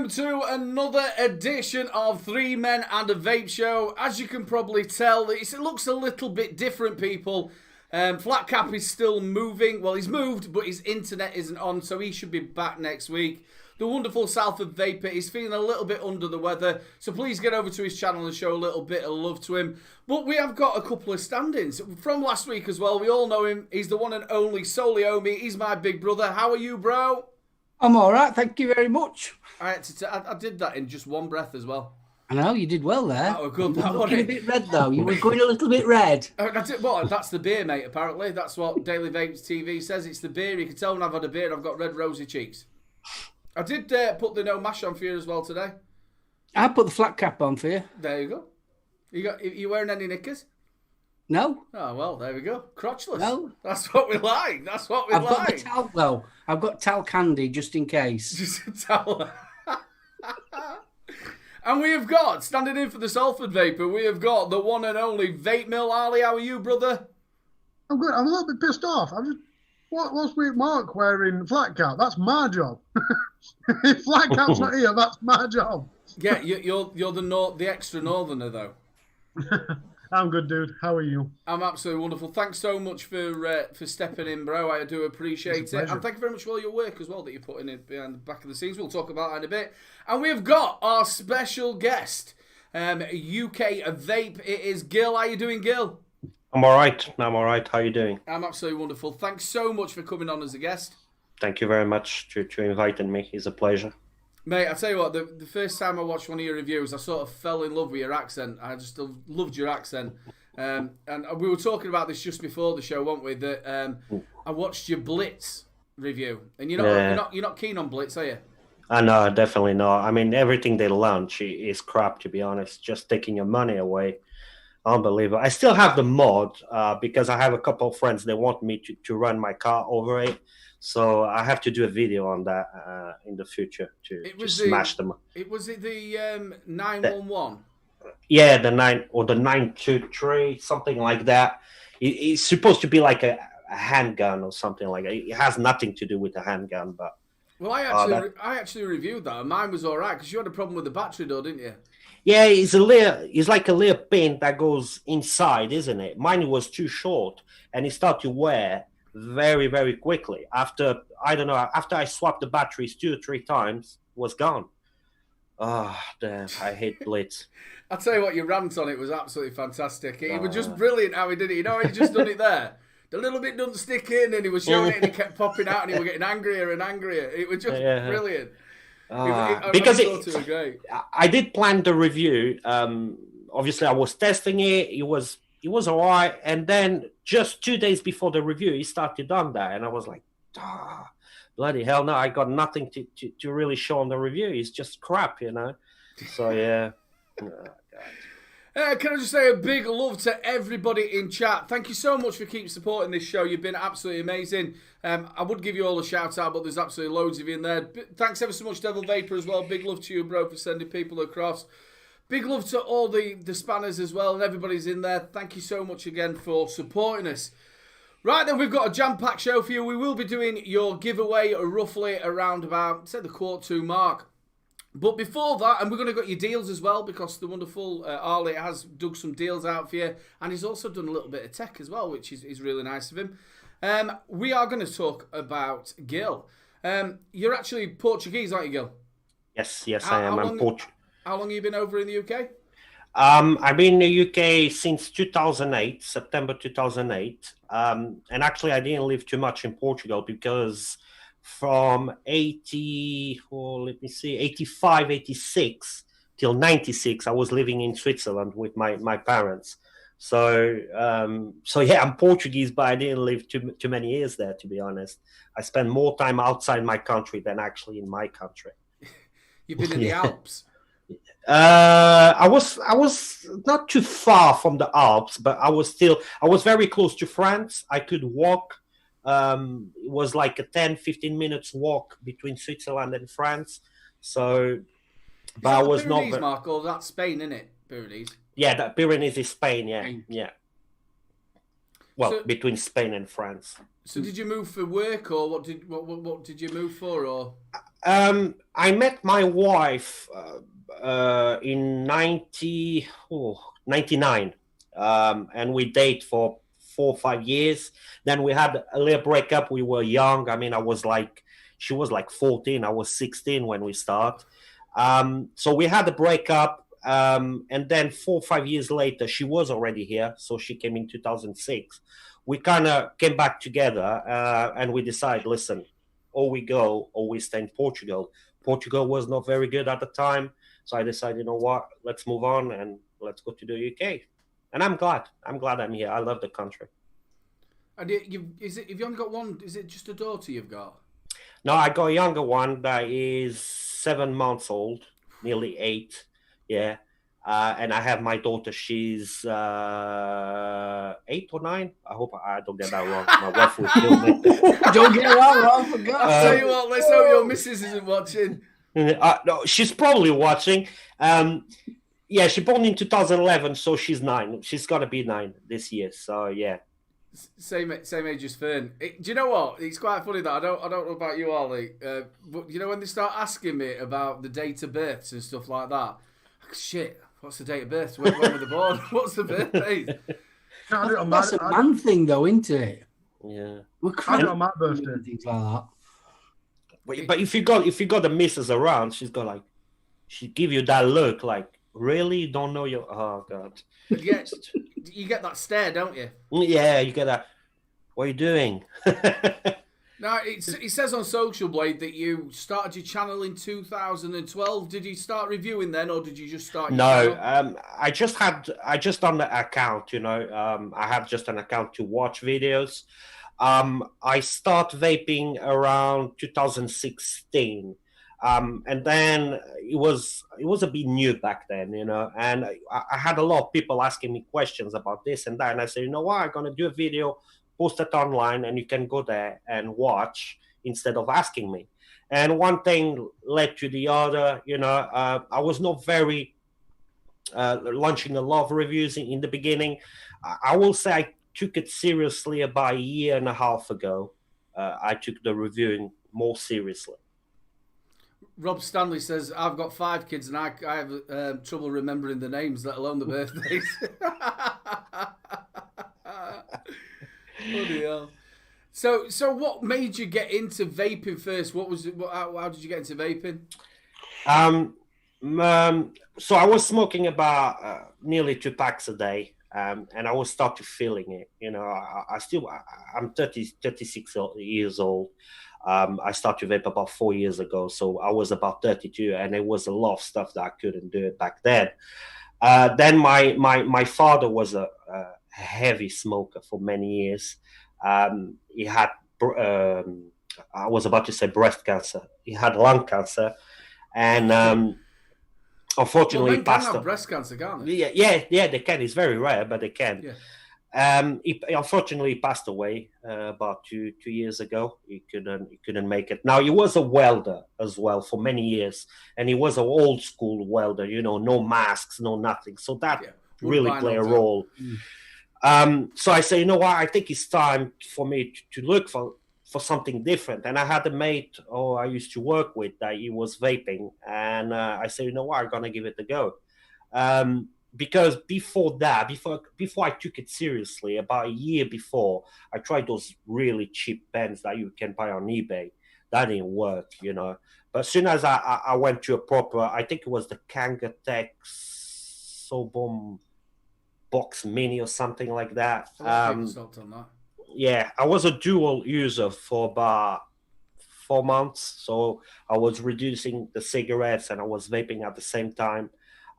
welcome to another edition of Three Men and a Vape Show. As you can probably tell, it looks a little bit different, people. Flat Cap is still moving. Well, he's moved, but his internet isn't on, so he should be back next week. The wonderful Salford Vapor is feeling a little bit under the weather, so please get over to his channel and show a little bit of love to him. But we have got a couple of stand-ins from last week as well. We all know him. He's the one and only Soliomi. He's my big brother. How are you, bro? I'm all right, thank you very much. I did that in just one breath as well. I know, you did well there. That was good. You were looking a bit red, though. You were going a little bit red. Well, that's the beer, mate, apparently. That's what Daily Vapes TV says. It's the beer. You can tell when I've had a beer, I've got red, rosy cheeks. I did put the no mash on for you as well today. I put the flat cap on for you. There you go. You wearing any knickers? No. Oh, well, there we go. Crotchless. No. That's what we like. That's what we like. I've got the talc, though. I've got talc candy just in case. Just a towel. And we have got, standing in for the Salford Vapor, we have got the one and only Vape Mill. Ali, how are you, brother? I'm good. I'm a little bit pissed off. What's with Mark wearing flat cap? That's my job. If flat cap's not here, that's my job. Yeah, you're the extra northerner, though. I'm good, dude. How are you? I'm absolutely wonderful. Thanks so much for stepping in, bro. I do appreciate it. And thank you very much for all your work as well that you're putting in behind the back of the scenes. We'll talk about that in a bit. And we've got our special guest, UK Vape. It is Gil. How you doing, Gil? I'm all right. How are you doing? I'm absolutely wonderful. Thanks so much for coming on as a guest. Thank you very much to inviting me. It's a pleasure. Mate, I tell you what, the first time I watched one of your reviews, I sort of fell in love with your accent. I just loved your accent. And we were talking about this just before the show, weren't we? That I watched your Blitz review, and you're not keen on Blitz, are you? No, definitely not. I mean, everything they launch is crap, to be honest. Just taking your money away. Unbelievable. I still have the mod because I have a couple of friends. They want me to run my car over it. So I have to do a video on that in the future to smash them. Was it the 911? Yeah, the 923, something like that. It's supposed to be like a handgun or something like that. It has nothing to do with a handgun, but. Well, I actually reviewed that, and mine was all right because you had a problem with the battery, though, didn't you? Yeah, it's like a little pin that goes inside, isn't it? Mine was too short, and it started to wear very, very quickly. After I swapped the batteries 2 or 3 times, it was gone. Oh, damn, I hate Blitz. I'll tell you what, your rant on it was absolutely fantastic. It was just brilliant how he did it. You know, he just done it there. The little bit doesn't stick in, and he was showing it, and he kept popping out, and he was getting angrier and angrier. It was just brilliant. Because I did plan the review. Obviously, I was testing it. It was all right, and then just 2 days before the review, he started on that, and I was like, bloody hell, no! I got nothing to really show on the review. It's just crap, you know. So yeah. Can I just say a big love to everybody in chat. Thank you so much for keep supporting this show. You've been absolutely amazing. I would give you all a shout out, but there's absolutely loads of you in there. Thanks ever so much, Devil Vapor, as well. Big love to you, bro, for sending people across. Big love to all the spanners as well, and everybody's in there. Thank you so much again for supporting us. Right then, we've got a jam-packed show for you. We will be doing your giveaway roughly around about, say, the Q2 mark. But before that, and we're going to get your deals as well, because the wonderful Ali has dug some deals out for you, and he's also done a little bit of tech as well, which is really nice of him. We are going to talk about Gil. You're actually Portuguese, aren't you, Gil? Yes, I am. I'm Portuguese. How long have you been over in the UK? I've been in the UK since 2008, September 2008. And actually, I didn't live too much in Portugal because from 85, 86 till 96, I was living in Switzerland with my parents. So yeah, I'm Portuguese, but I didn't live too many years there, to be honest. I spent more time outside my country than actually in my country. You've been in the Alps? I was not too far from the Alps, but I was very close to France. I could walk. It was like a 10-15 minutes walk between Switzerland and France. So, but I was not. Pyrenees, Marco, that's Spain, isn't it? Pyrenees. Yeah, that Pyrenees is Spain. Yeah. Well, so, between Spain and France. So did you move for work, or what did you move for, or? I met my wife in 99, and we dated for 4 or 5 years. Then we had a little breakup. We were young. I mean, she was like 14. I was 16 when we started. So we had a breakup. And then 4 or 5 years later, she was already here. So she came in 2006. We kind of came back together, and we decided, listen, or we go or we stay in Portugal. Portugal was not very good at the time. So I decided, you know what, let's move on and let's go to the UK. And I'm glad I'm here. I love the country. And have you only got one? Is it just a daughter you've got? No, I got a younger one that is 7 months old, nearly 8. Yeah. And I have my daughter. She's 8 or 9. I hope I don't get that wrong. My wife will kill me. Don't get it wrong, for God's I'll tell you what, let's hope your missus isn't watching. No, she's probably watching. Yeah, she born in 2011, so she's 9. She's got to be 9 this year. So, yeah. Same age as Fern. Do you know what? It's quite funny that I don't know about you, Ollie. But you know when they start asking me about the date of births and stuff like that, shit. What's the date of birth? When were they born? What's the birthday? That's a man thing, though, isn't it? Yeah. We're crazy on my birthday. Things like that. But if you got the missus around, she give you that look like, really? You don't know your... Oh, God. Yeah, you get that stare, don't you? Yeah, you get that. What are you doing? Now, it says on Social Blade that you started your channel in 2012. Did you start reviewing then, or did you just start? No, I just done the account. You know, I have just an account to watch videos. I started vaping around 2016, and then it was a bit new back then, you know. And I had a lot of people asking me questions about this and that, and I said, you know what, I'm gonna do a video, post it online, and you can go there and watch instead of asking me. And one thing led to the other, you know. I was not very launching a lot of reviews in the beginning. I will say I took it seriously about a year and a half ago. I took the reviewing more seriously. Rob Stanley says, I've got 5 kids and I have trouble remembering the names, let alone the birthdays. Bloody hell. So what made you get into vaping first? How did you get into vaping? So I was smoking about nearly 2 packs a day, and I was started feeling it. You know, I'm 36 years old. I started to vape about 4 years ago, so I was about 32, and it was a lot of stuff that I couldn't do it back then. Then my father was a heavy smoker for many years. He had, I was about to say breast cancer. He had lung cancer, and unfortunately, he passed away. Breast cancer, can't they? Yeah, they can. It's very rare, but they can. Yeah. He unfortunately passed away about two years ago. He couldn't make it. Now, he was a welder as well for many years, and he was an old school welder. You know, no masks, no nothing. So that really played a role. So I say, you know what? I think it's time for me to look for something different. And I had a mate I used to work with that he was vaping, and I said, you know what? I'm gonna give it a go. Because before that, before I took it seriously, about a year before, I tried those really cheap pens that you can buy on eBay. That didn't work, you know. But as soon as I went to a proper, I think it was the Kangatech Sobom Box Mini or something like that. Yeah, I was a dual user for about 4 months. So I was reducing the cigarettes and I was vaping at the same time.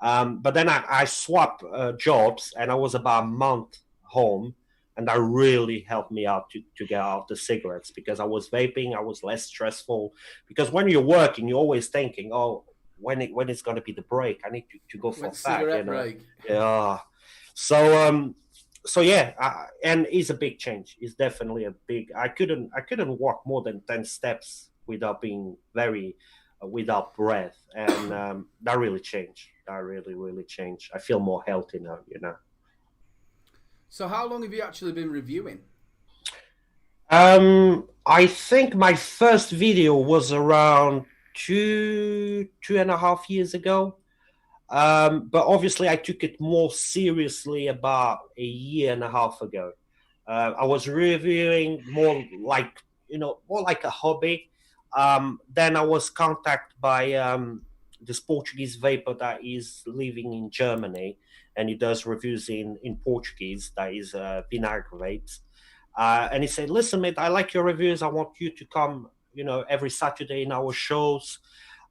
But then I swapped jobs, and I was about a month home, and that really helped me out to get out the cigarettes, because I was vaping. I was less stressful, because when you're working, you're always thinking, oh, when it's going to be the break? I need to go for a fag, you know? Break. Yeah. So yeah, and it's a big change. It's definitely a big. I couldn't walk more than 10 steps without being without breath, and that really changed. That really changed. I feel more healthy now, you know. So how long have you actually been reviewing? I think my first video was around 2.5 years ago. But obviously, I took it more seriously about a year and a half ago. I was reviewing more like, more like a hobby. Then I was contacted by this Portuguese vapor that is living in Germany, and he does reviews in Portuguese. That is Vinagre Vapes. And he said, "Listen, mate, I like your reviews. I want you to come, every Saturday in our shows."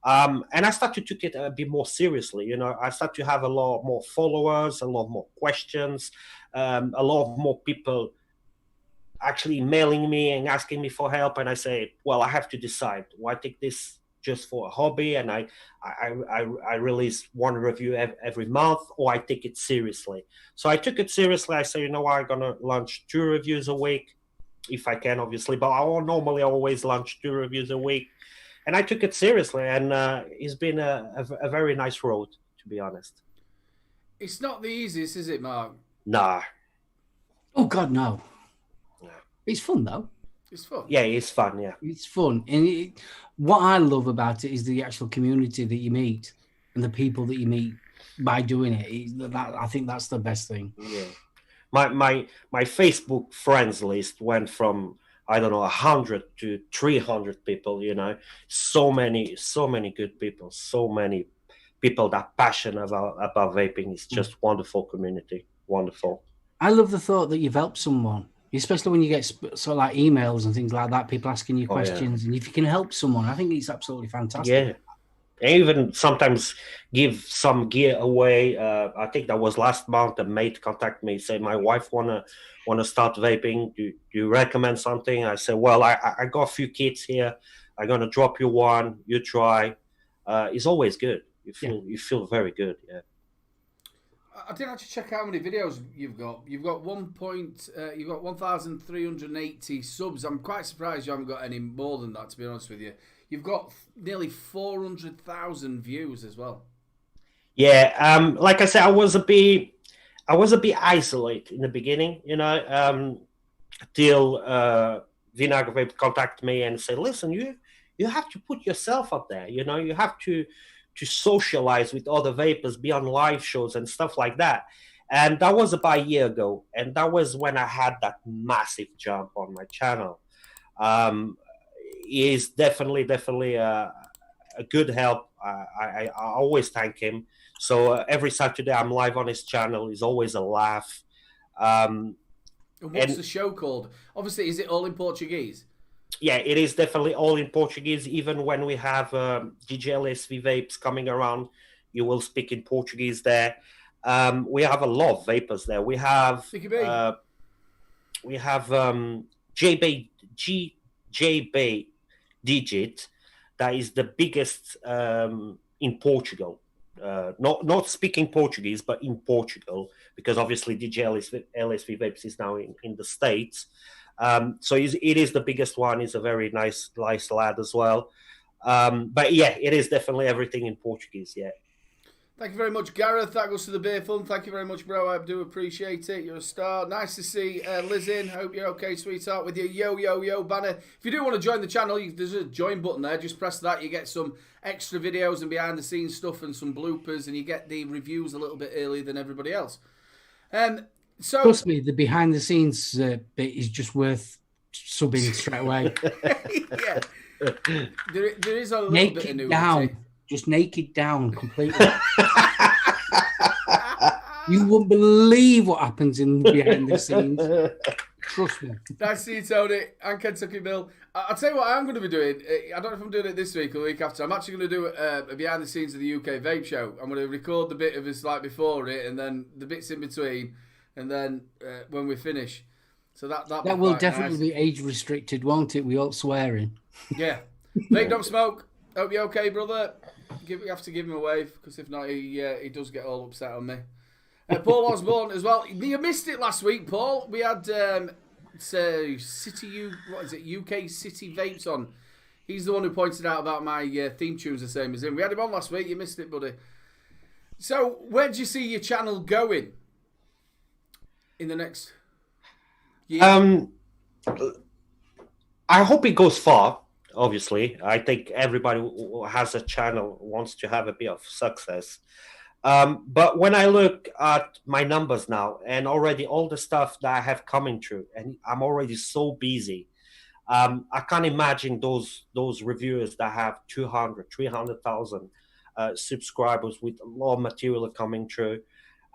And I started to take it a bit more seriously. I started to have a lot more followers, a lot more questions, a lot more people actually emailing me and asking me for help. And I say, well, I have to decide. Do I take this just for a hobby and I release one review every month, or I take it seriously? So I took it seriously. I say, you know what, I'm gonna launch 2 reviews a week if I can, obviously, but I normally always launch 2 reviews a week. And I took it seriously, and it's been a very nice road, to be honest. It's not the easiest, is it, Mark? Nah. Oh, God, no. It's fun, though. It's fun. Yeah, it's fun, yeah. It's fun. And what I love about it is the actual community that you meet and the people that you meet by doing it. I think that's the best thing. Yeah. My Facebook friends list went from, I don't know, 100 to 300 people, so many good people, so many people that are passionate about vaping. It's just wonderful community. Wonderful. I love the thought that you've helped someone, especially when you get sort of like emails and things like that, people asking you questions. Yeah. And if you can help someone, I think it's absolutely fantastic. Yeah. I even sometimes give some gear away. I think that was last month. A mate contacted me, say, my wife wanna start vaping. Do you recommend something? I said, well, I got a few kits here. I'm gonna drop you one. You try. It's always good. You feel very good. Yeah. I didn't actually check how many videos you've got. You've got 1,380 subs. I'm quite surprised you haven't got any more than that, to be honest with you. You've got nearly 400,000 views as well. Yeah, like I said, I was a bit isolated in the beginning, till Vinagre Vape contacted me and said, "Listen, you have to put yourself up there. You have to socialize with other vapors, be on live shows and stuff like that." And that was about a year ago, and that was when I had that massive jump on my channel. He is definitely a good help. I always thank him. So every Saturday I'm live on his channel. It's always a laugh. And what's the show called? Obviously, is it all in Portuguese? Yeah, it is definitely all in Portuguese. Even when we have giggles Vapes coming around, you will speak in Portuguese there. We have a lot of vapors there. We have JB Digit, that is the biggest in Portugal. Not speaking Portuguese, but in Portugal, because obviously DJ LSV Vapes is now in the States. So it is the biggest one. He's a very nice lad as well. But yeah, it is definitely everything in Portuguese, yeah. Thank you very much, Gareth. That goes to the beer fund. Thank you very much, bro. I do appreciate it. You're a star. Nice to see Liz in. Hope you're okay, sweetheart, with your yo banner. If you do want to join the channel, there's a join button there. Just press that. You get some extra videos and behind the scenes stuff and some bloopers, and you get the reviews a little bit earlier than everybody else. So trust me, the behind the scenes bit is just worth subbing straight away. Yeah, there is a little bit of nudity. Down. Just naked down completely. You wouldn't believe what happens in behind the scenes. Trust me. Nice to see you, Tony, and Kentucky Bill. I'll tell you what I'm going to be doing. I don't know if I'm doing it this week or the week after. I'm actually going to do a behind the scenes of the UK Vape Show. I'm going to record the bit of us like before it, and then the bits in between, and then when we finish. So that will definitely be age restricted, won't it? We all swearing. Yeah. Vape don't smoke. Hope you're okay, brother. You have to give him a wave, because if not, he does get all upset on me. Paul Osborne as well. You missed it last week, Paul. We had UK City Vapes on. He's the one who pointed out about my theme tunes the same as him. We had him on last week. You missed it, buddy. So, where do you see your channel going in the next year? I hope it goes far. Obviously, I think everybody who has a channel wants to have a bit of success. But when I look at my numbers now and already all the stuff that I have coming through, and I'm already so busy, I can't imagine those reviewers that have 200, 300,000 subscribers with a lot of material coming through.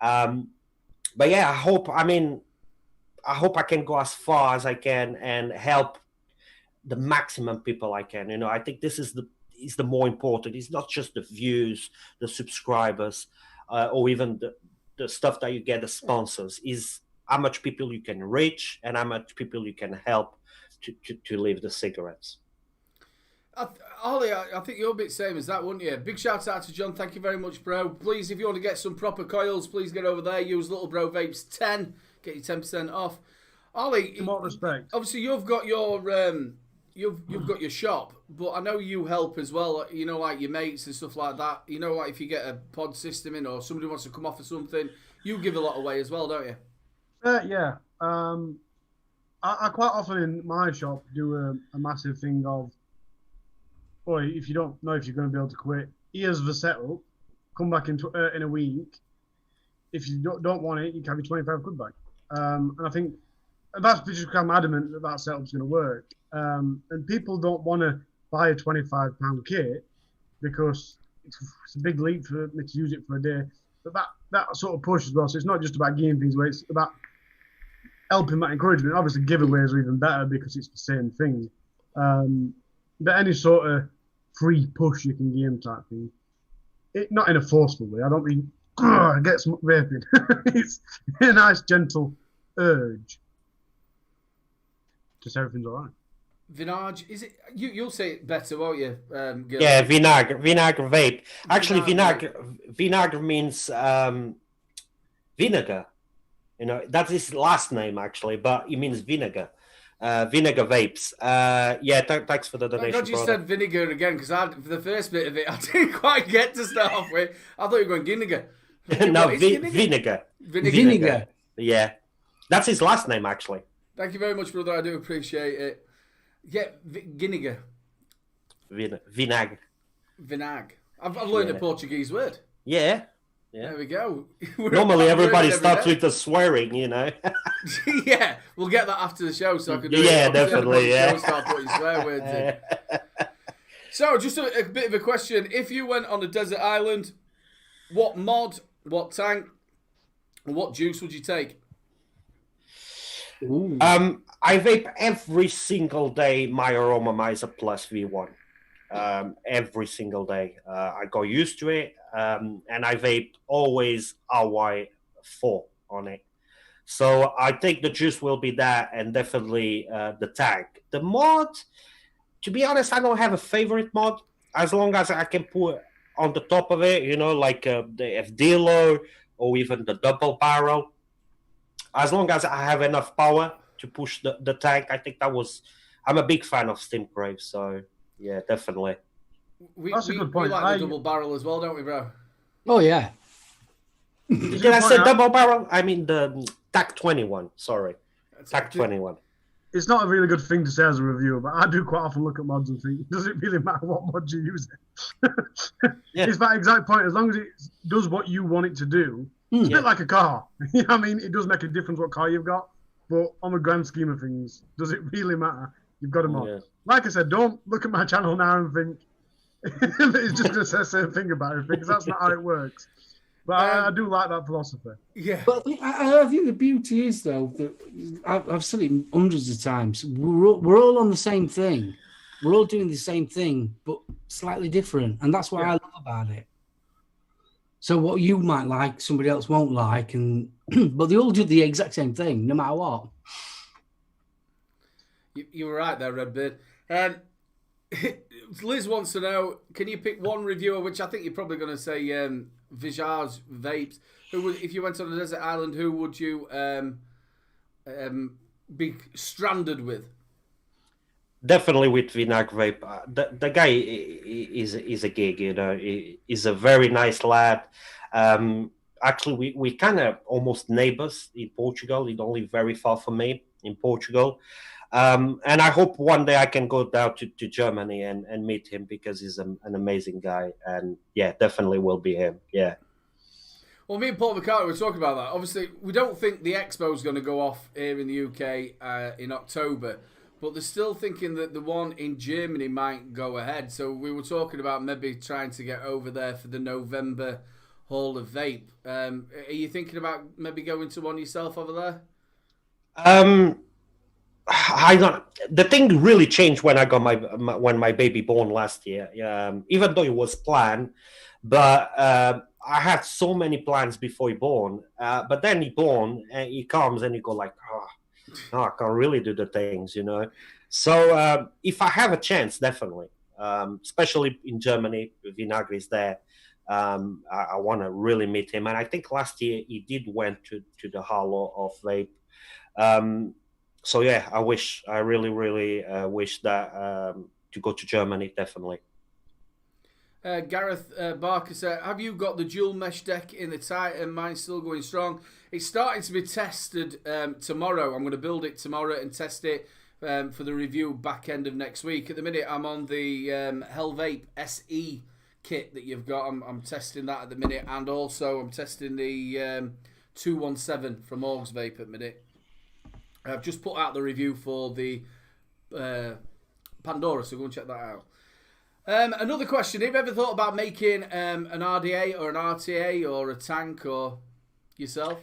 But yeah, I hope I can go as far as I can and help the maximum people I can. You know, I think this is the more important. It's not just the views, the subscribers, or even the stuff that you get, the sponsors. Is how much people you can reach and how much people you can help to leave the cigarettes. Ollie, I think you're a bit same as that, wouldn't you? Big shout out to John. Thank you very much, bro. Please, if you want to get some proper coils, please get over there. Use Little Bro Vapes 10. Get you 10% off. Ollie, in what respect? Obviously, you've got your you've got your shop, but I know you help as well. You know, like your mates and stuff like that. You know, like if you get a pod system in or somebody wants to come off or something, you give a lot away as well, don't you? Yeah. I quite often in my shop do a massive thing of, boy, if you don't know if you're going to be able to quit, here's the setup. Come back in a week. If you don't want it, you can have your 25 quid back. And I think that's just because I'm adamant that setup's going to work. And people don't want to buy a £25 kit because it's a big leap for me to use it for a day. But that sort of push as well. So it's not just about giving things away, it's about helping that encouragement. Obviously, giveaways are even better because it's the same thing. But any sort of free push you can give type thing, not in a forceful way. I don't mean get some vaping. It's a nice, gentle urge. Just everything's all right. Vinage, is it? You'll say it better, won't you? Gil? Yeah, vinagre vape. Actually, vinagre means vinegar. You know, that's his last name actually, but it means vinegar. Vinegar vapes. Yeah, thanks for the donation. I'm glad you said vinegar again, because for the first bit of it, I didn't quite get to start off with. I thought you were going vinegar. No, vinegar. Vinegar. Yeah, that's his last name actually. Thank you very much, brother. I do appreciate it. Yeah, vinegar. Vinag. I've learned a Portuguese word. Yeah. There we go. Normally everybody starts with the swearing, you know. Yeah, we'll get that after the show, so I can do it. Definitely. Yeah, start putting swear words in. So, just a bit of a question: if you went on a desert island, what mod, what tank, and what juice would you take? Ooh. I vape every single day my Aroma Miser Plus V1. Every single day. I got used to it, and I vape always RY4 on it. So I think the juice will be that, and definitely the tank. The mod, to be honest, I don't have a favorite mod. As long as I can put on the top of it, you know, like the FDLO or even the double barrel. As long as I have enough power to push the tank, I think I'm a big fan of Steam Crave, so yeah, definitely. That's a good point. We like the double barrel as well, don't we, bro? Oh, yeah. Did I say double barrel? I mean the TAC 21, sorry. TAC 21. It's not a really good thing to say as a reviewer, but I do quite often look at mods and think, does it really matter what mod you use it? Yeah. It's that exact point. As long as it does what you want it to do, it's a bit like a car. You know what I mean? It does make a difference what car you've got, but on the grand scheme of things, does it really matter? You've got a mod. Yeah. Like I said, don't look at my channel now and think it's just going to say the same thing about everything, because that's not how it works. But I do like that philosophy. Yeah. But I think the beauty is, though, that I've said it hundreds of times, we're all on the same thing. We're all doing the same thing, but slightly different. And that's what I love about it. So what you might like, somebody else won't like, but they all do the exact same thing, no matter what. You were right there, Redbeard. Liz wants to know, can you pick one reviewer, which I think you're probably going to say Visage Vapes, who would, if you went on a desert island, who would you be stranded with? Definitely with Vinag Vape. The guy is a gig, you know. He's a very nice lad. Actually, we kind of almost neighbors in Portugal. He don't live very far from me in Portugal. And I hope one day I can go down to Germany and meet him, because he's an amazing guy. And yeah, definitely will be him. Yeah. Well, me and Paul McCartney were talking about that. Obviously, we don't think the Expo is going to go off here in the UK in October, but they're still thinking that the one in Germany might go ahead. So we were talking about maybe trying to get over there for the November Hall of Vape. Are you thinking about maybe going to one yourself over there? I don't. The thing really changed when I got when my baby born last year. Even though it was planned, but I had so many plans before he born. But then he born, and he comes, and you go like, no, I can't really do the things, you know. So if I have a chance, definitely, especially in Germany, Vinagre is there. I want to really meet him, and I think last year he did went to the Hall of Vape. So yeah, I really wish that to go to Germany, definitely. Gareth Barker said, have you got the dual mesh deck in the Titan? Mine's still going strong. It's starting to be tested tomorrow. I'm going to build it tomorrow and test it for the review back end of next week. At the minute, I'm on the Hell Vape SE kit that you've got. I'm testing that at the minute, and also I'm testing the 217 from Augs Vape at the minute. I've just put out the review for the Pandora, so go and check that out. Another question: have you ever thought about making an RDA or an RTA or a tank or yourself?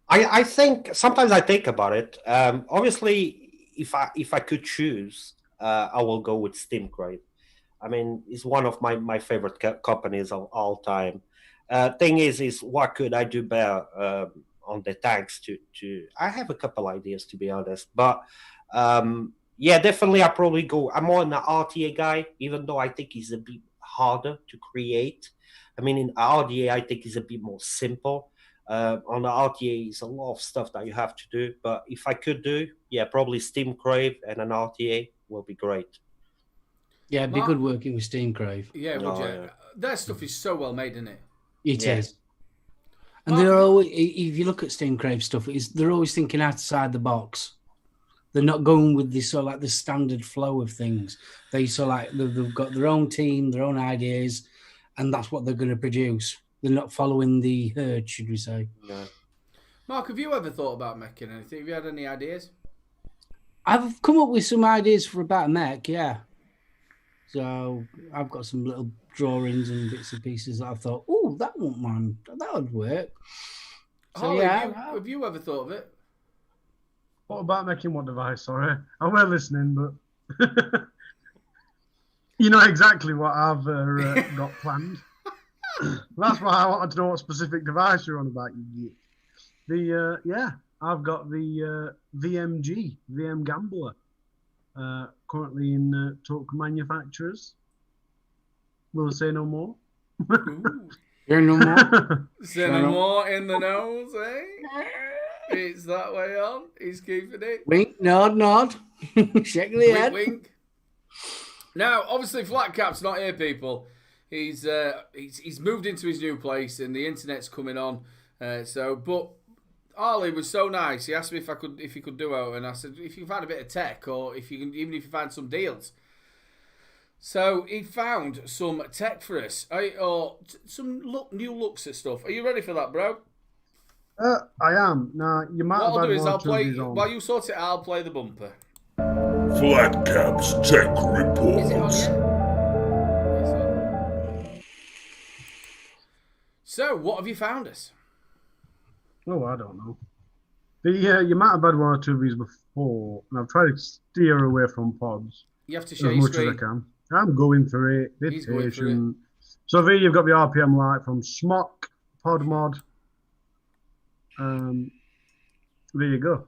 I think sometimes I think about it. Obviously, if I could choose, I will go with Steam Crate. I mean, it's one of my favorite companies of all time. Thing is what could I do better on the tanks to I have a couple ideas, to be honest, but yeah, definitely I probably go. I'm more an RTA guy, even though I think it's a bit harder to create. I mean, in RDA I think it's a bit more simple. On the RTA it's a lot of stuff that you have to do, but if I could do, yeah, probably Steam Crave and an RTA will be great. Yeah, it'd be good working with Steam Crave. Yeah, yeah. Their stuff is so well made, isn't it? It is. And they're always, if you look at Steam Crave stuff, they're always thinking outside the box. They're not going with this sort of like the standard flow of things. They've got their own team, their own ideas, and that's what they're going to produce. They're not following the herd, should we say? Yeah. Mark, have you ever thought about making anything? Have you had any ideas? I've come up with some ideas for about a mech, yeah. So I've got some little drawings and bits and pieces that I thought, oh, that would work. So Holly, yeah, have you ever thought of it? What about making what device? Sorry, I weren't listening, but you know exactly what I've got planned. That's why I wanted to know what specific device you're on about. You get I've got the VM Gambler. Currently in talk manufacturers. Will say no more. You're no more. Say no more in the nose, eh? It's that way on. He's keeping it. Wink, nod. Shake the head. Wink. Now, obviously, Flatcap's not here, people. He's moved into his new place, and the internet's coming on. But Ollie was so nice. He asked me if he could do it, and I said if you find a bit of tech, or even if you find some deals. So he found some tech for us, or some new looks at stuff. Are you ready for that, bro? I am. Now you might. What I'll do is I'll play while you sort it. I'll play the bumper. Flatcap's Tech Report. Is it on yet? So, what have you found us? Oh, I don't know. You might have had one or two of these before, and I've tried to steer away from pods. You have to share as your much screen. as I can. I'm going through it. He's going through it. So here you've got the RPM light from Smock Pod Mod. There you go.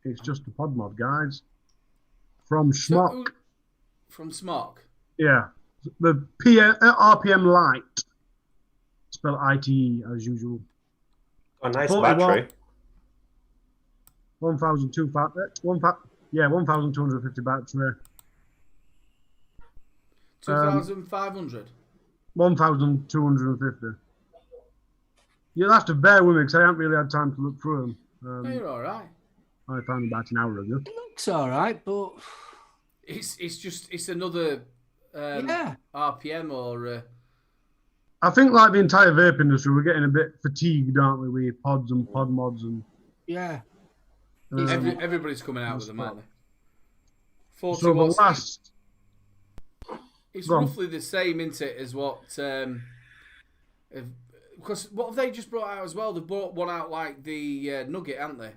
It's just a pod mod, guys. From Smock. From Smock? Yeah. The RPM light. Spelled ITE as usual. A nice battery. 1,250 battery. 2,500? 1,250. You'll have to bear with me because I haven't really had time to look through them. No, you're all right. I found about an hour ago. It looks all right, but it's another RPM or. I think like the entire vape industry, we're getting a bit fatigued, aren't we? With pods and pod mods and everybody's coming out with them, aren't they? 40 so watts. the last. It's roughly the same, isn't it, as what? Because what have they just brought out as well? They brought one out like the Nugget, haven't they?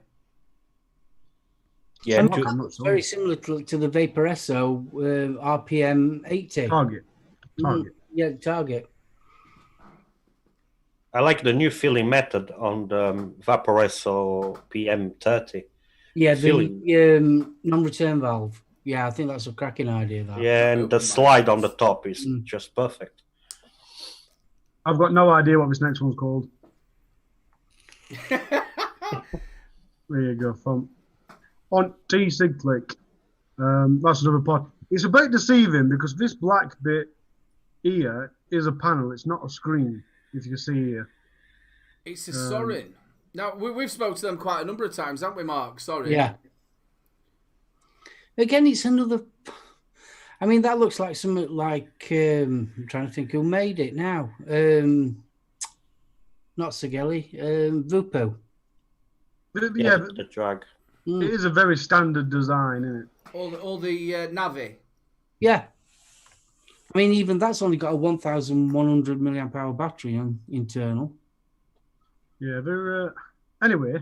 Yeah, it's very similar to the Vapor Esso RPM 80. Target. Yeah, Target. I like the new filling method on the Vaporesso PM30. Yeah, filling. The non-return valve. Yeah, I think that's a cracking idea. That. Yeah, and the slide on the top is just perfect. I've got no idea what this next one's called. There you go, from on T-Sig Click. That's another pod. It's a bit deceiving because this black bit here is a panel. It's not a screen, if you can see here. It's a Sorin. Now, we've spoken to them quite a number of times, haven't we, Mark? Sorry. Yeah. Again, it's another... I mean, that looks like something like... I'm trying to think who made it now. Not Sigelli. Vupo. Yeah, the drag. It is a very standard design, isn't it? All the Navi. Yeah. I mean, even that's only got a 1,100 milliamp hour battery on internal. Yeah, they're... Anyway,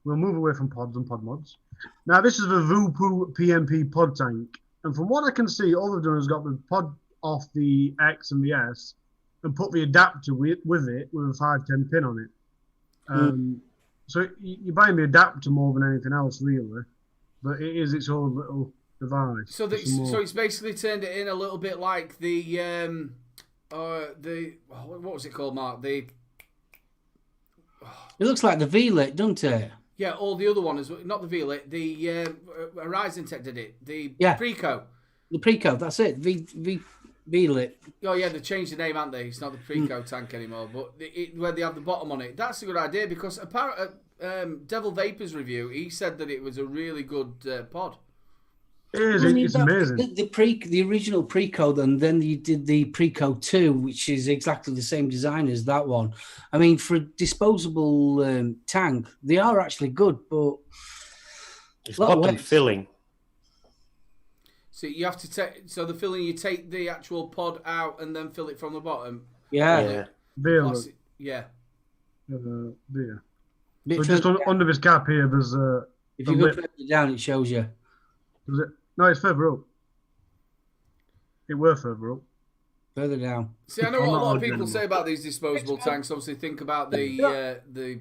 we'll move away from pods and pod mods. Now, this is the Vous Pmp Pod Tank. And from what I can see, all they've done is got the pod off the X and the S and put the adapter with it with a 510 pin on it. So you're buying the adapter more than anything else, really. But it is its own little device. So it's basically turned it in a little bit like the what was it called, Mark? It looks like the V-Lit, doesn't it? Yeah, all the other one is not the V-Lit. The Horizon Tech did it. The Preco. The Preco, that's it. V-Lit. Oh yeah, they changed the name, haven't they? It's not the Preco tank anymore, but where they have the bottom on it. That's a good idea because apparently Devil Vapor's review, he said that it was a really good pod. It is. It's amazing. The original Preco, and then you did the Preco 2, which is exactly the same design as that one. I mean, for a disposable tank, they are actually good, but it's bottom filling. So you have to take. So the filling, you take the actual pod out and then fill it from the bottom. Yeah. Yeah. There. So just under this cap here, there's if you go further down, it shows you. Does it? No, it's further up. It were further up. Further down. See, I know what a lot of people say about these disposable tanks. Obviously, think about the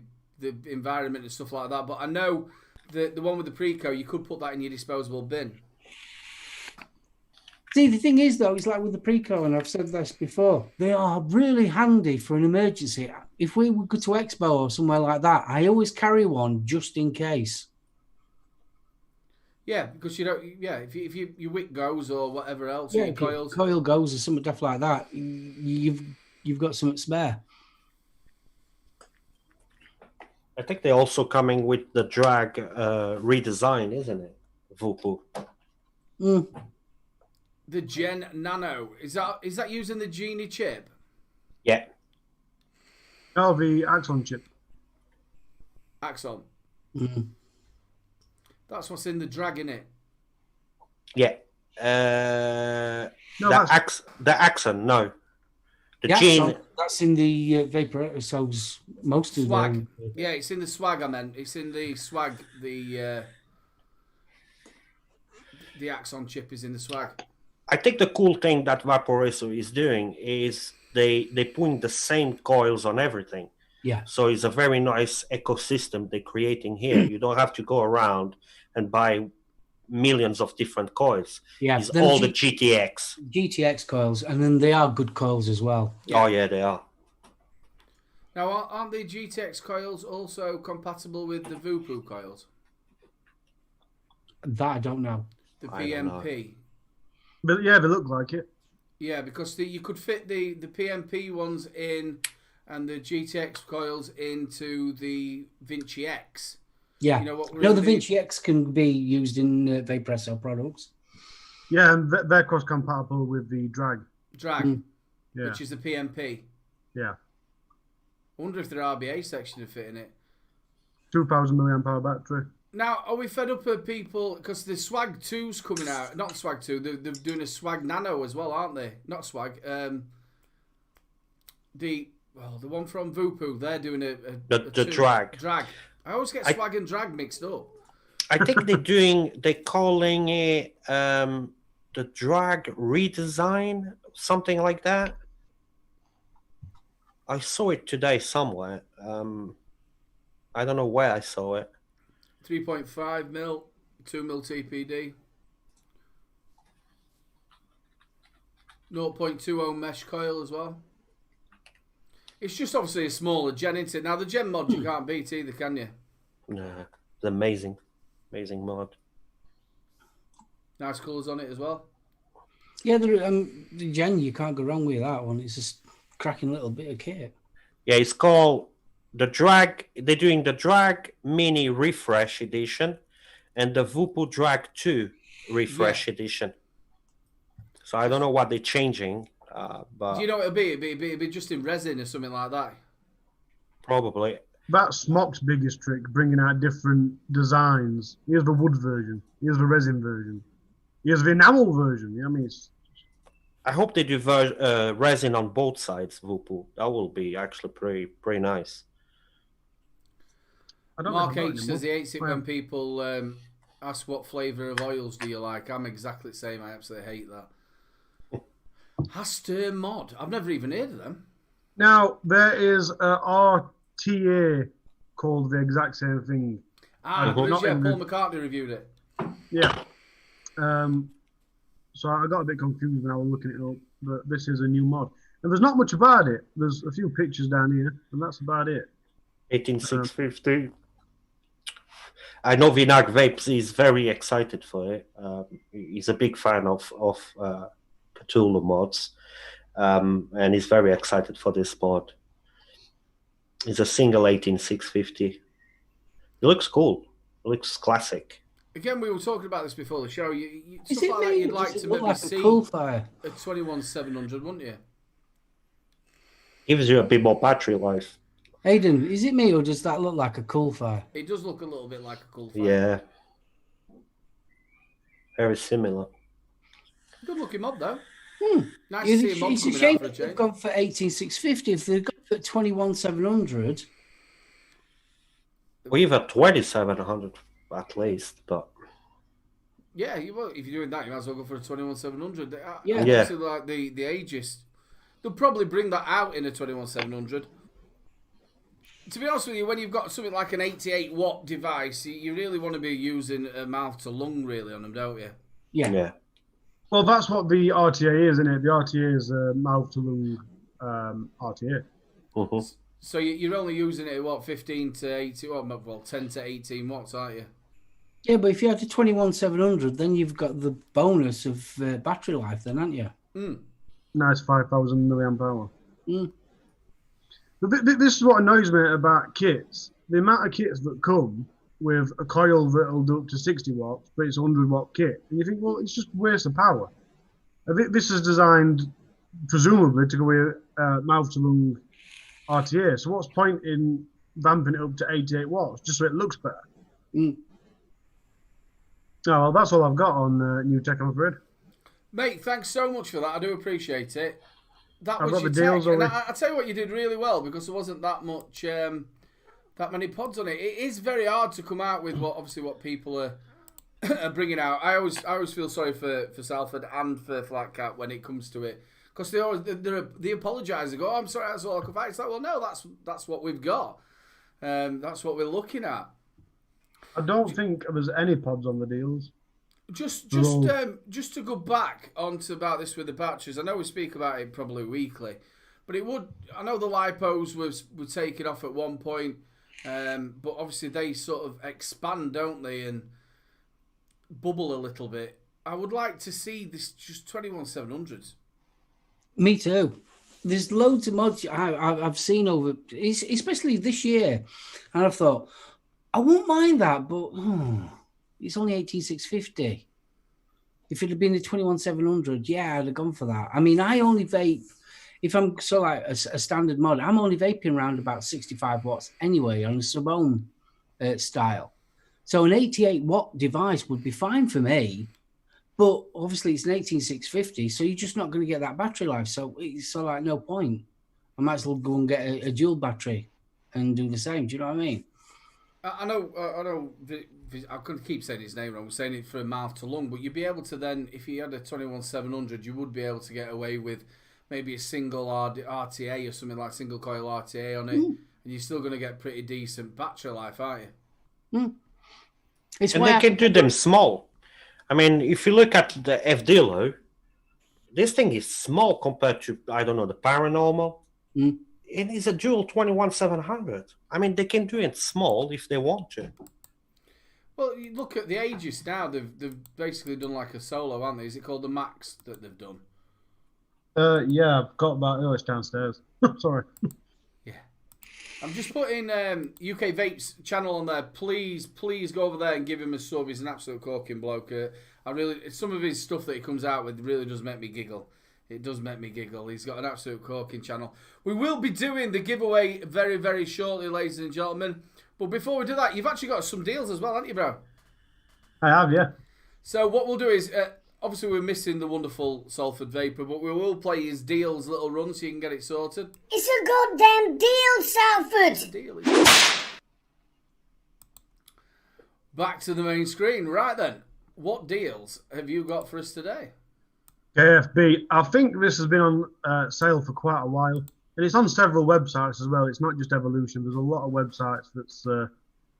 environment and stuff like that. But I know the one with the Preco, you could put that in your disposable bin. See, the thing is, though, it's like with the Preco, and I've said this before, they are really handy for an emergency. If we would go to Expo or somewhere like that, I always carry one just in case. Yeah, because you don't. Yeah, if your wick goes or whatever else, yeah, your coils. Coil goes or something stuff like that, you've got something spare. I think they're also coming with the drag redesign, isn't it? Vupu. The Gen Nano is that using the Genie chip? Yeah. Oh, the Axon chip. Axon. That's what's in the drag, innit? Yeah. No, the Axon, no. The Gene. That's in the Vapor Eso's most of swag. Yeah, it's in the swag. I meant it's in the swag. The Axon chip is in the swag. I think the cool thing that Vaporesso is doing is they putting the same coils on everything. Yeah. So it's a very nice ecosystem they're creating here. You don't have to go around and buy millions of different coils. Yeah. It's all the GTX coils, and then they are good coils as well. Yeah. Oh yeah, they are. Now, aren't the GTX coils also compatible with the Vupu coils? That I don't know. The PMP. But yeah, they look like it. Yeah, because you could fit the PMP ones in and the GTX coils into the Vinci X. Yeah. You know what? The Vinci X can be used in Vapresso products. Yeah, and they're cross compatible with the drag. Which is the PMP. Yeah. I wonder if their RBA section would fit in it. 2,000 milliamp hour battery. Now, are we fed up of people because the Swag 2's coming out? Not Swag 2. They're doing a Swag Nano as well, aren't they? Not Swag. The one from Vous Pmp, they're doing the drag. Drag. I always get Swag and Drag mixed up. I think they're calling it the drag redesign, something like that. I saw it today somewhere. I don't know where I saw it. 3.5 mil, 2 mil TPD. 0.20 mesh coil as well. It's just obviously a smaller gen, isn't it? Now, the gen mod you can't beat either, can you? Nah, it's amazing. Amazing mod. Nice colours on it as well. Yeah, the gen, you can't go wrong with that one. It's just cracking little bit of kit. Yeah, it's called the Drag. They're doing the Drag Mini Refresh Edition and the Vous Pmp Drag 2 Refresh Edition. So I don't know what they're changing. But do you know what it'll be? It'll be just in resin or something like that. Probably. That's Smock's biggest trick, bringing out different designs. Here's the wood version. Here's the resin version. Here's the enamel version. You know what I mean? I hope they do resin on both sides, Vous Pmp. That will be actually pretty nice. Mark H says he hates it when people ask what flavour of oils do you like. I'm exactly the same. I absolutely hate that. Hastur Mod. I've never even heard of them. Now, there is a RTA called the exact same thing. Paul McCartney reviewed it. Yeah. So I got a bit confused when I was looking it up, but this is a new mod. And there's not much about it. There's a few pictures down here, and that's about it. 18650. I know Vinag Vapes is very excited for it. He's a big fan of Cthulhu mods, and he's very excited for this mod. It's a single 18650. It looks cool. It looks classic. Again, we were talking about this before the show. Is stuff it like me? that you'd Does like it to look maybe like see a cool fire? a 21700, wouldn't you? Gives you a bit more battery life. Aidan, is it me or does that look like a cool fire? It does look a little bit like a cool fire. Yeah. Very similar. Good looking mod though. Nice It's to see a mod a coming shame out for a they've change. gone for 18650. If they've gone for 21700, Or even 2700 at least, but Yeah, if you're doing that, you might as well go for a 21700. Yeah. Obviously, like the Aegis, they'll probably bring that out in a 21700. To be honest with you, when you've got something like an 88 watt device, you really want to be using a mouth to lung really on them, don't you? yeah. Well, that's what the RTA is, isn't it? The RTA is a mouth to lung RTA. So you're only using it at 15 to 18, well, 10 to 18 watts, aren't you? Yeah, but if you had a 21700, then you've got the bonus of battery life, then, haven't you? Nice 5,000 milliamp hour. Mm. But this is what annoys me about kits. The amount of kits that come with a coil that'll do up to 60 watts, but it's a 100 watt kit. And you think, well, it's just waste of power. This is designed, presumably, to go with mouth to lung RTA. So what's the point in vamping it up to 88 watts, just so it looks better? Mm. Oh, well, that's all I've got on new tech, I'm afraid. Mate, thanks so much for that. I do appreciate it. That I've was got your the deals tech. And already. I tell you what, you did really well because there wasn't that much, that many pods on it. It is very hard to come out with what people are bringing out. I always feel sorry for Salford and for Flat Cat when it comes to it because they apologise. They go, "Oh, I'm sorry, that's all I could find." It's like, well, no, that's what we've got. That's what we're looking at. I don't think there's any pods on the deals. Just to go back onto about this with the batteries. I know we speak about it probably weekly, but it would. I know the lipos were taken off at one point, but obviously they sort of expand, don't they, and bubble a little bit. I would like to see this just 21700s. Me too. There's loads of mods I've seen over, especially this year, and I've thought, I wouldn't mind that, but it's only 18,650. If it had been the 21,700, yeah, I'd have gone for that. I mean, I only vape, if I'm like a standard mod, I'm only vaping around about 65 watts anyway on a sub-ohm style. So an 88 watt device would be fine for me, but obviously it's an 18,650, so you're just not going to get that battery life. So it's like no point. I might as well go and get a dual battery and do the same. Do you know what I mean? I know. I couldn't keep saying his name wrong. I'm saying it from mouth to lung, but you'd be able to then, if you had a 21,700, you would be able to get away with maybe a single RTA or something like single coil RTA on it, and you're still going to get pretty decent battery life, aren't you? And they can do them small. I mean, if you look at the FDLO, this thing is small compared to, I don't know, the Paranormal. It is a dual 21,700. I mean, they can do it small if they want to. Well, you look at the Aegis now. They've basically done like a solo, haven't they? Is it called the Max that they've done? Yeah, I've got about it. Oh, it's downstairs. Sorry. Yeah. I'm just putting UK Vape's channel on there. Please go over there and give him a sub. He's an absolute corking bloke. Some of his stuff that he comes out with really does make me giggle. It does make me giggle. He's got an absolute corking channel. We will be doing the giveaway very, very shortly, ladies and gentlemen. But before we do that, you've actually got some deals as well, haven't you, bro? I have, yeah. So what we'll do is, obviously we're missing the wonderful Salford Vapor, but we will play his deals little run so you can get it sorted. It's a goddamn deal, Salford! Deal. Back to the main screen. Right then, what deals have you got for us today? KFB. I think this has been on sale for quite a while. And it's on several websites as well. It's not just Evolution. There's a lot of websites that's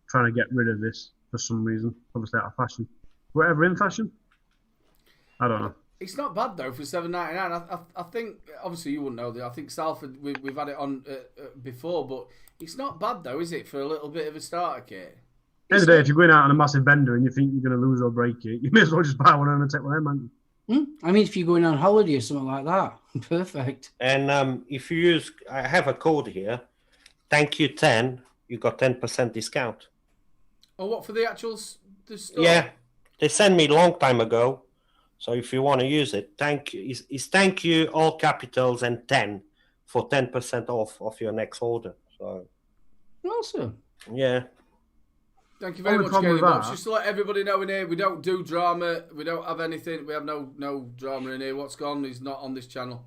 trying to get rid of this for some reason. Obviously out of fashion. Whatever in fashion? I don't know. It's not bad though for $7.99. I think, obviously you wouldn't know that. I think Salford, we've had it on before, but it's not bad though, is it, for a little bit of a starter kit? At the end of the day, if you're going out on a massive bender and you think you're going to lose or break it, you may as well just buy one and take one, man. I mean, if you're going on holiday or something like that, perfect. And if you use, I have a code here, thank you 10, you got 10% discount. Oh, what, for the actual the store? Yeah, they sent me a long time ago. So if you want to use it, thank you. It's thank you, all capitals and 10 for 10% off of your next order. So awesome. Yeah. Thank you very much, Gary. Just to let everybody know in here, we don't do drama. We don't have anything. We have no drama in here. What's gone is not on this channel.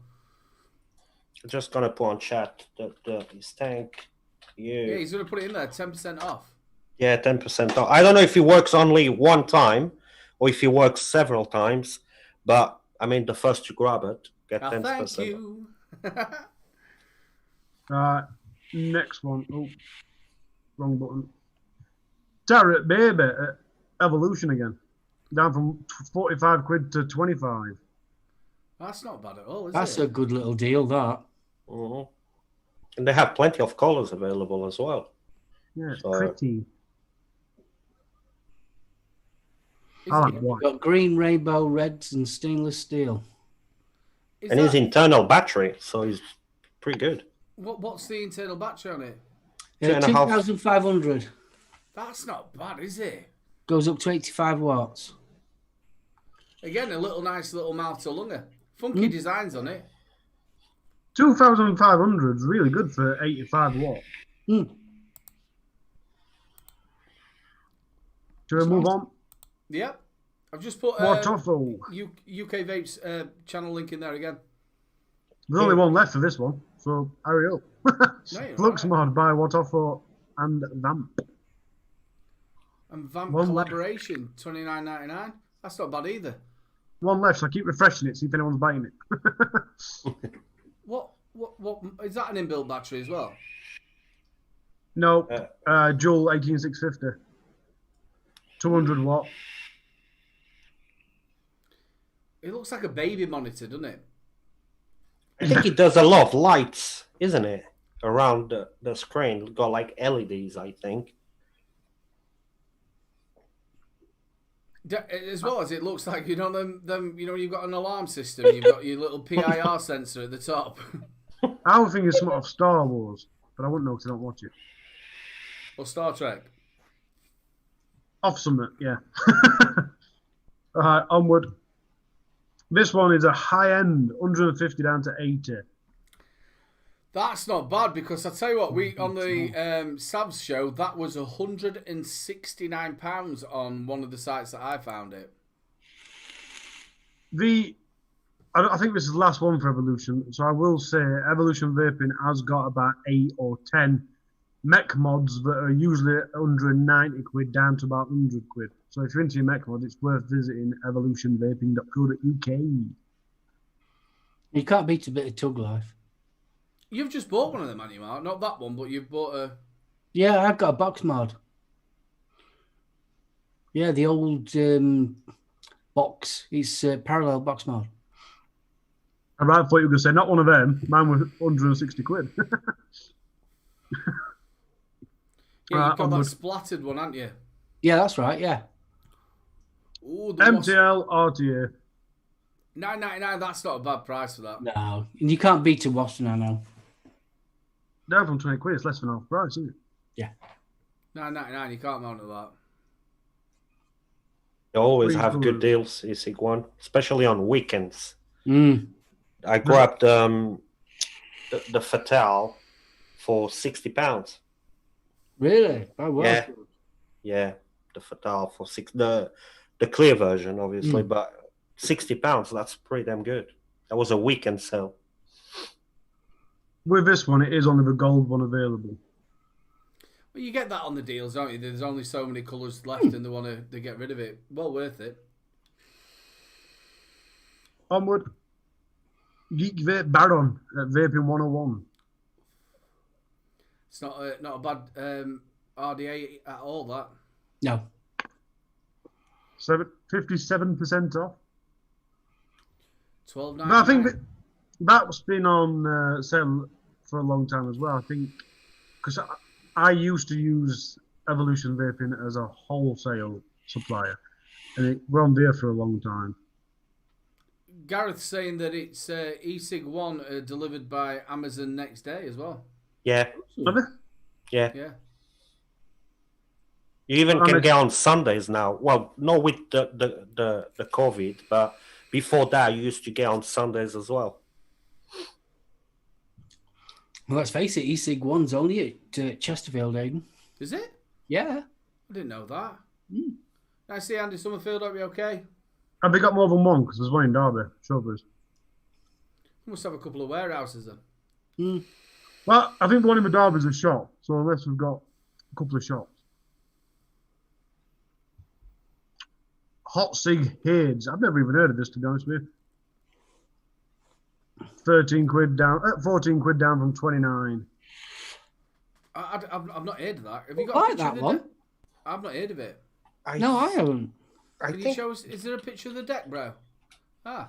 I'm just going to put on chat that is thank you. Yeah, he's going to put it in there, 10% off. Yeah, 10% off. I don't know if it works only one time or if it works several times, but I mean, the first to grab it, get 10%. Thank you. Next one. Oh, wrong button. Tarot Baby at Evolution again. Down from 45 quid to 25. That's not bad at all, is it? That's a good little deal, that. Mm-hmm. And they have plenty of colours available as well. Yeah, it's pretty. I like white. Got green, rainbow, reds, and stainless steel. And his internal battery, so he's pretty good. What's the internal battery on it? 2,500. That's not bad, is it? Goes up to 85 watts. Again, a nice little mouth to lunger. Funky designs on it. 2,500 is really good for 85 watts. Do we move on? Yep. I've just put more Toffo. UK Vape's channel link in there again. There's only one left for this one, so hurry up. Flux mod by Watoffo and Vamp. And Vamp collaboration, $29.99. That's not bad either. One left, so I keep refreshing it, see if anyone's buying it. What is that an inbuilt battery as well? No, Joule 18650. 200 watt. It looks like a baby monitor, doesn't it? I think it does a lot of lights, isn't it? Around the screen. It's got like LEDs, I think. As well as it looks like, you know, them you've got an alarm system, you've got your little PIR sensor at the top. I would think it's somewhat of Star Wars, but I wouldn't know because I don't watch it. Or Star Trek. Off summit, yeah. All right, onward. This one is a high end, 150 down to 80. That's not bad because I tell you what, we on the Savs show that was £169 on one of the sites that I found it. I think this is the last one for Evolution, so I will say Evolution Vaping has got about 8 or 10 mech mods that are usually under 90 quid down to about 100 quid. So if you're into your mech mod, it's worth visiting evolutionvaping.co.uk. You can't beat a bit of Tug Life. You've just bought one of them, haven't you, Mark? Not that one, but you've bought a... Yeah, I've got a box mod. Yeah, the old box. It's a parallel box mod. I thought you were going to say, not one of them. Mine was 160 quid. Yeah, you've got that splattered one, haven't you? Yeah, that's right, yeah. Ooh, MTL RTA. $9.99, that's not a bad price for that. No, and you can't beat a Waston, I know. Down from 20 quid, it's less than half price, isn't it? Yeah. $9.99, you can't mount at that. They always have good deals, ESIG one, especially on weekends. Mm. I grabbed the Fatale for £60. Really? Oh, wow. Yeah, yeah, the Fatale for the clear version, obviously, but £60. That's pretty damn good. That was a weekend sale. With this one, it is only the gold one available. Well, you get that on the deals, don't you? There's only so many colours left, and they want to get rid of it. Well worth it. Onward. Geek Vape Baron at Vaping 101. It's not a bad RDA at all, that. No. 57% off. $12.99. No, I think that's been on sale for a long time as well. I think because I used to use Evolution Vaping as a wholesale supplier, and we're on there for a long time. Gareth's saying that it's eSig 1 delivered by Amazon next day as well. Yeah. Yeah. Yeah. You even can get on Sundays now. Well, not with the COVID, but before that, you used to get on Sundays as well. Well, let's face it, eSig 1's only at Chesterfield, Aiden. Is it? Yeah. I didn't know that. Nice to see Andy Summerfield. Hope you okay? Have they got more than one? Because there's one in Derby, Shrubberies. We must have a couple of warehouses then. Well, I think the one in the Derby is a shop, so unless we've got a couple of shops. Hot Sig Hades. I've never even heard of this, to be honest with you. 14 quid down from 29. I've not heard of that. Have you got I a like picture that of the one. deck? I've not heard of it. No, I haven't. Can you show us? Is there a picture of the deck, bro? Oh,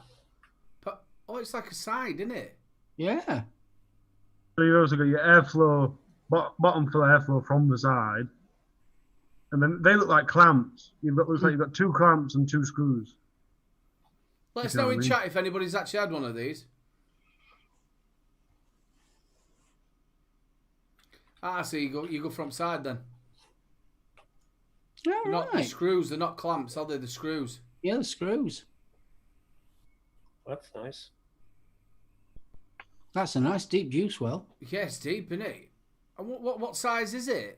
it's like a side, isn't it? Yeah. So you've also got your airflow, bottom fill airflow from the side. And then they look like clamps. Looks like you've got 2 clamps and 2 screws. Let us know in chat if anybody's actually had one of these. So you go from side then. All Not the right. screws, they're not clamps, are they? The screws. Yeah, the screws. That's nice. That's a nice deep juice well. Yeah, it's deep, isn't it? And what size is it?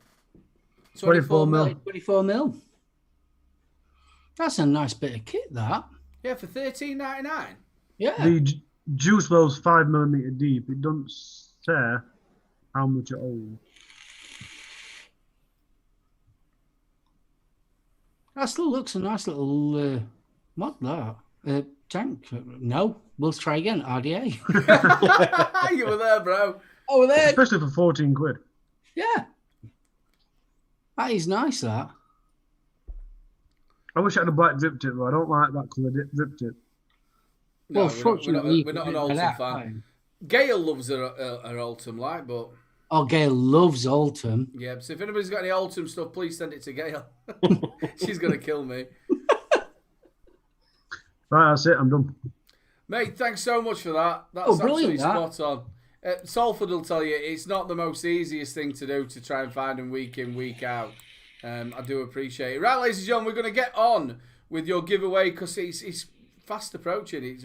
24 mil. 24 mil. That's a nice bit of kit, that. Yeah, for $13.99. Yeah. The juice well's 5mm deep. It doesn't say how much it holds. That still looks a nice little mod, that. Tank. No, we'll try again. RDA. You were there, bro. Oh, there. Especially for 14 quid. Yeah. That is nice, that. I wish I had a black drip tip, though. I don't like that colour drip tip. No, Well, fortunately, we're not an Altum fan. Gail loves her Altum, like, but... Oh, Gail loves Altum. Yeah, so if anybody's got any Altum stuff, please send it to Gail. She's going to kill me. Right, that's it. I'm done. Mate, thanks so much for that. That's brilliant, absolutely spot on. Salford will tell you it's not the most easiest thing to do to try and find them week in, week out. I do appreciate it. Right, ladies and gentlemen, we're going to get on with your giveaway because it's fast approaching.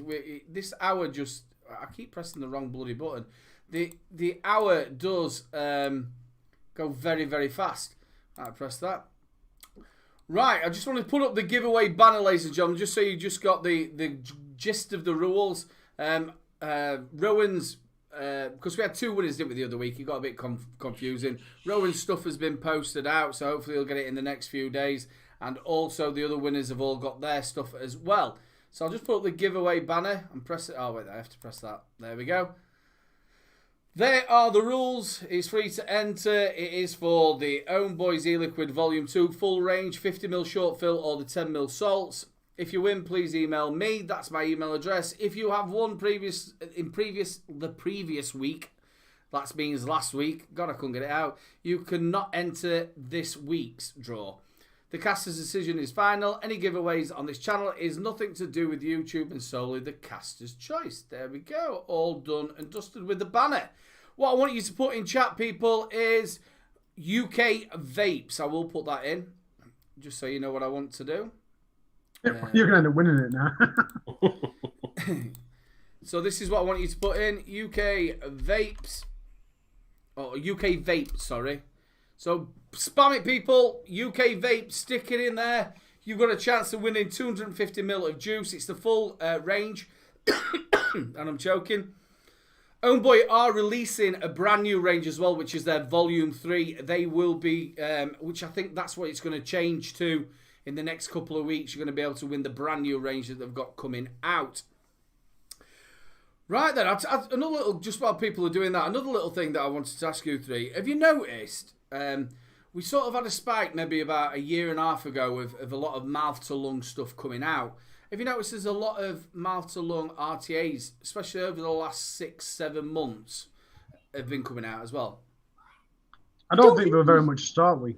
This hour just... I keep pressing the wrong bloody button. The hour does go very, very fast. I press that. Right, I just want to put up the giveaway banner, ladies and gentlemen, just so you just got the gist of the rules. Rowan's... because we had 2 winners, didn't we, the other week? It got a bit confusing. Rowan's stuff has been posted out, so hopefully he'll get it in the next few days. And also the other winners have all got their stuff as well. So I'll just put up the giveaway banner and press it. Oh, wait, I have to press that. There we go. There are the rules. It's free to enter. It is for the Own Boys E-Liquid Volume 2 full range, 50ml short fill or the 10ml salts. If you win, please email me. That's my email address. If you have won the previous week, that means last week. God, I couldn't get it out. You cannot enter this week's draw. The caster's decision is final. Any giveaways on this channel is nothing to do with YouTube and solely the caster's choice. There we go. All done and dusted with the banner. What I want you to put in chat, people, is UK vapes. I will put that in, just so you know what I want to do. You're going to end up winning it now. So this is what I want you to put in. UK vapes. Oh, UK vape, sorry. So spam it, people. UK vape, stick it in there. You've got a chance of winning 250ml of juice. It's the full range. And I'm joking. Own Boy are releasing a brand new range as well, which is their Volume 3. They will be, which I think that's what it's going to change to in the next couple of weeks. You're going to be able to win the brand new range that they've got coming out. Right then, another little, just while people are doing that, another little thing that I wanted to ask you three. Have you noticed, we sort of had a spike maybe about a year and a half ago of a lot of mouth-to-lung stuff coming out. Have you noticed there's a lot of mouth-to-lung RTAs, especially over the last 6-7 months, have been coming out as well? I don't think they were very much to start with,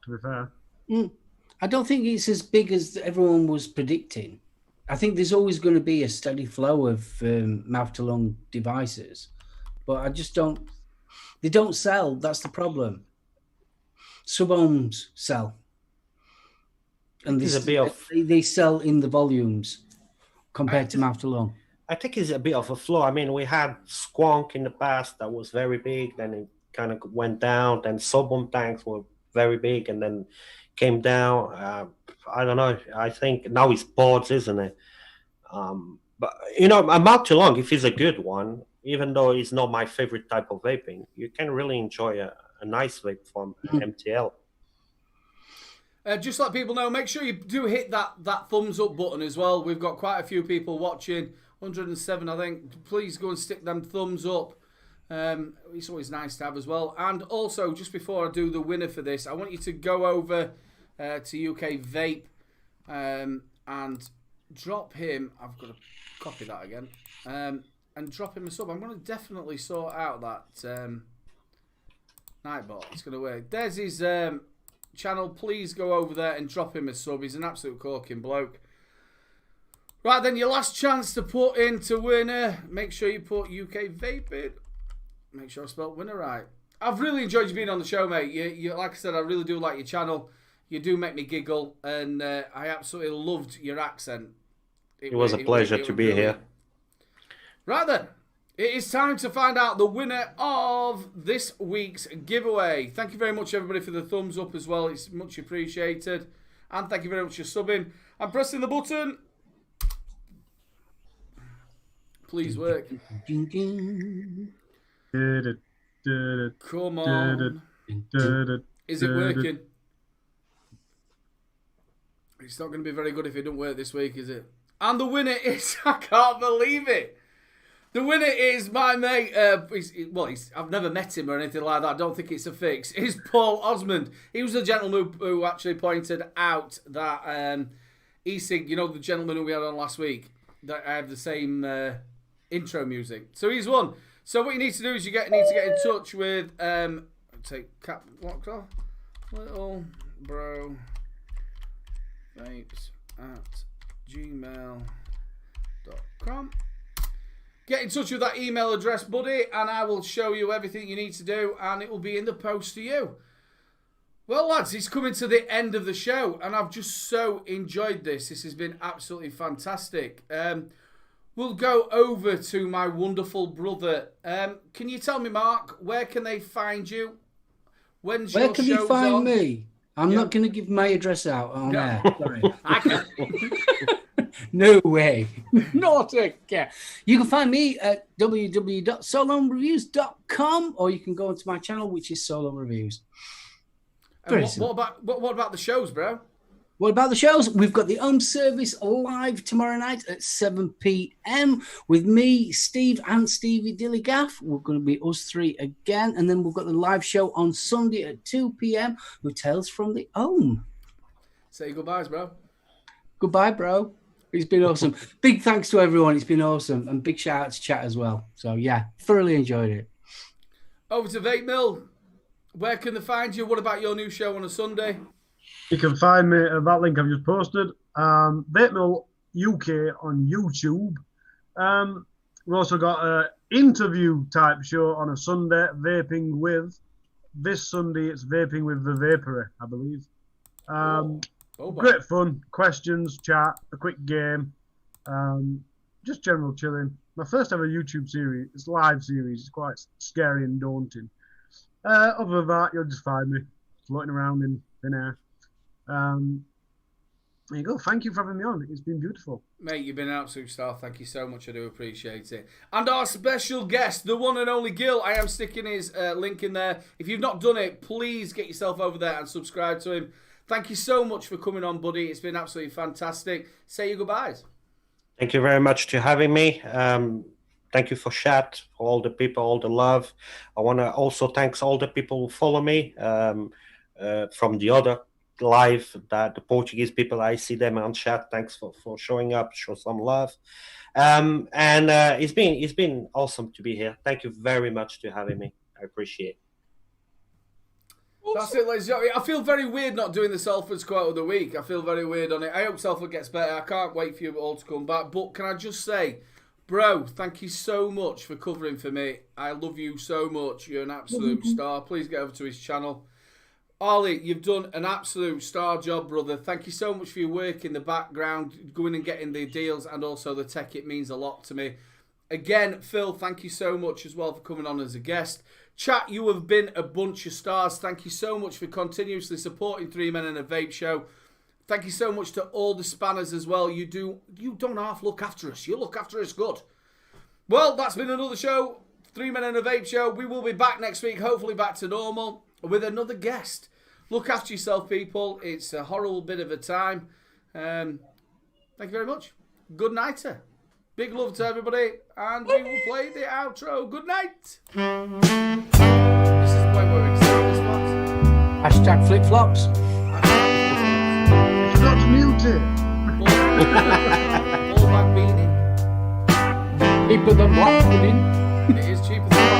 to be fair. I don't think it's as big as everyone was predicting. I think there's always going to be a steady flow of mouth-to-lung devices, but I just don't... They don't sell. That's the problem. Sub-ohms sell. And they sell in the volumes compared to mouth-to-lung. I think it's a bit of a flow. I mean, we had Squonk in the past that was very big, then it kind of went down. Then sub-ohm tanks were very big and then came down. I don't know. I think now it's pods, isn't it? But, you know, a mouth-to-lung, if it's a good one, even though it's not my favorite type of vaping, you can really enjoy a nice vape from MTL. Just let people know, make sure you do hit that thumbs up button as well. We've got quite a few people watching, 107 I think. Please go and stick them thumbs up. It's always nice to have as well. And also, just before I do the winner for this, I want you to go over to UK Vape and drop him. I've got to copy that again. And drop him a sub. I'm going to definitely sort out that Nightbot. It's going to work. There's his channel. Please go over there and drop him a sub. He's an absolute corking bloke. Right then, your last chance to put in to winner. Make sure you put UK Vape in. Make sure I spelled winner right. I've really enjoyed you being on the show, mate. You like I said, I really do like your channel. You do make me giggle, and I absolutely loved your accent. It was a pleasure to be here. Right then, it is time to find out the winner of this week's giveaway. Thank you very much, everybody, for the thumbs up as well. It's much appreciated. And thank you very much for subbing. I'm pressing the button. Please work. Come on. Is it working? It's not going to be very good if it don't work this week, is it? And the winner is, I can't believe it. The winner is my mate. I've never met him or anything like that. I don't think it's a fix. It's Paul Osmond. He was the gentleman who actually pointed out that e-cig, you know, the gentleman who we had on last week, that I have the same intro music. So he's won. So what you need to do is you need to get in touch with take cap locked off. Little bro vapes at gmail.com. Get in touch with that email address, buddy, and I will show you everything you need to do, and it will be in the post to you. Well, lads, it's coming to the end of the show, and I've just so enjoyed this. This has been absolutely fantastic. We'll go over to my wonderful brother. Can you tell me, Mark, where can they find you? Where can you find me? I'm not going to give my address out on air. Sorry. I can. No way. Not again. You can find me at www.solonreviews.com, or you can go into my channel, which is Solon Reviews. What about the shows, bro? What about the shows? We've got the home service live tomorrow night at 7 p.m. with me, Steve, and Stevie Dillygaff. We're going to be us three again. And then we've got the live show on Sunday at 2 p.m. with Tales from the Home. Say goodbyes, bro. Goodbye, bro. It's been awesome. Big thanks to everyone. It's been awesome. And big shout out to chat as well. So, yeah, thoroughly enjoyed it. Over to Vape Mill. Where can they find you? What about your new show on a Sunday? You can find me at that link I've just posted. Vape Mill UK on YouTube. We've also got an interview type show on a Sunday, Vaping with. This Sunday, it's Vaping with the Vaporer, I believe. Great fun, questions, chat, a quick game, just general chilling. My first ever YouTube series, it's a live series, it's quite scary and daunting. Other than that, you'll just find me floating around in thin air. There you go. Thank you for having me on. It's been beautiful. Mate, you've been an absolute star. Thank you so much. I do appreciate it. And our special guest, the one and only Gil. I am sticking his link in there. If you've not done it, please get yourself over there and subscribe to him. Thank you so much for coming on, buddy. It's been absolutely fantastic. Say your goodbyes. Thank you very much for having me. Thank you for chat, for all the people, all the love. I want to also thank all the people who follow me from the other live, the Portuguese people. I see them on chat. Thanks for showing up, show some love. And it's been awesome to be here. Thank you very much for having me. I appreciate it. That's it, ladies and gentlemen. I feel very weird not doing the Salford's quote of the week. I feel very weird on it. I hope Salford gets better. I can't wait for you all to come back. But can I just say, bro, thank you so much for covering for me. I love you so much. You're an absolute star. Please get over to his channel. Ollie, you've done an absolute star job, brother. Thank you so much for your work in the background, going and getting the deals and also the tech. It means a lot to me. Again, Phil, thank you so much as well for coming on as a guest. Chat, you have been a bunch of stars. Thank you so much for continuously supporting 3 Men and a Vape Show. Thank you so much to all the spanners as well. You don't half look after us. You look after us good. Well, that's been another show, 3 Men and a Vape Show. We will be back next week, hopefully back to normal, with another guest. Look after yourself, people. It's a horrible bit of a time. Thank you very much. Good nighter. Big love to everybody, and we will play the outro. Good night. This is the point where we say this one. Hashtag flip-flops. Forgot to mute it. All back beanie. Cheaper than black pudding. It is cheaper than black.